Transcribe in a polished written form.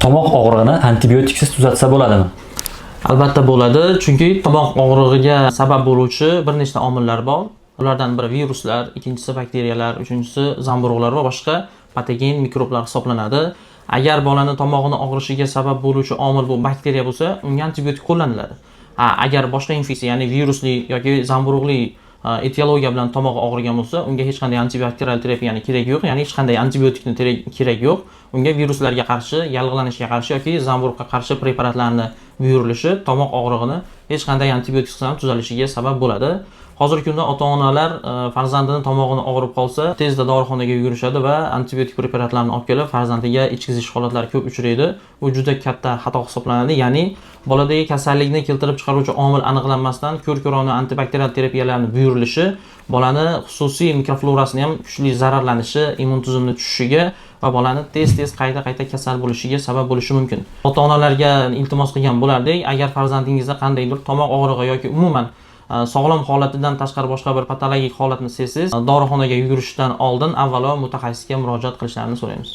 Tomoq og'rig'ini antibiotiksiz tuzatsa bo'ladimi? Albatta bo'ladi, chunki tomoq og'rig'iga sabab bo'luvchi bir nechta omillar bor. Ulardan biri viruslar, ikkinchisi bakteriyalar, uchinchisi zamburug'lar va boshqa patogen mikroblar hisoblanadi. Agar bolani tomog'ini og'rishiga sabab bo'luvchi omil bu bakteriya bo'lsa, unga antibiotik qo'llaniladi. Agar boshqa infeksiya, ya'ni virusli yoki zamburug'li etiologiya bilan tomog'i og'rigan bo'lsa, unga hech qanday antibakterial terapiyani kerak yo'q, ya'ni hech qanday antibiotikni kerak yo'q. Unga viruslarga qarshi, yallig'lanishga qarshi yoki zamburug'ga qarshi preparatlarni buyurilishi tomoq og'rig'ini hech qanday antibiotik bilan tuzalishiga sabab bo'ladi. Hozirgi kunda ota-onalar farzandini tomog'ini og'rib qolsa, tezda dorixonaga yugurishadi va antibiotik preparatlarni olib kelib farzandiga ichkizish holatlari ko'p uchraydi. Bu juda katta xato hisoblanadi. Ya'ni boladagi kasallikni keltirib chiqaruvchi omil aniqlanmasdan ko'r-ko'rona antibakterial terapiyalarni buyurilishi bolani xususiy mikroflorasini ham kuchli zararlanishi, immun tizimi tushishiga va bolani tez-tez qayta kasal bo'lishiga sabab bo'lishi mumkin. Ota-onalarga iltimos qilgan bo'lardik, agar farzandingizda qandaydir tomoq og'rig'i yoki umuman sog'lom holatidan tashqari boshqa bir patologik holatni sezsangiz, dorixonaga yugurishdan oldin avvalo mutaxassisga murojaat qilishlarini so'raymiz.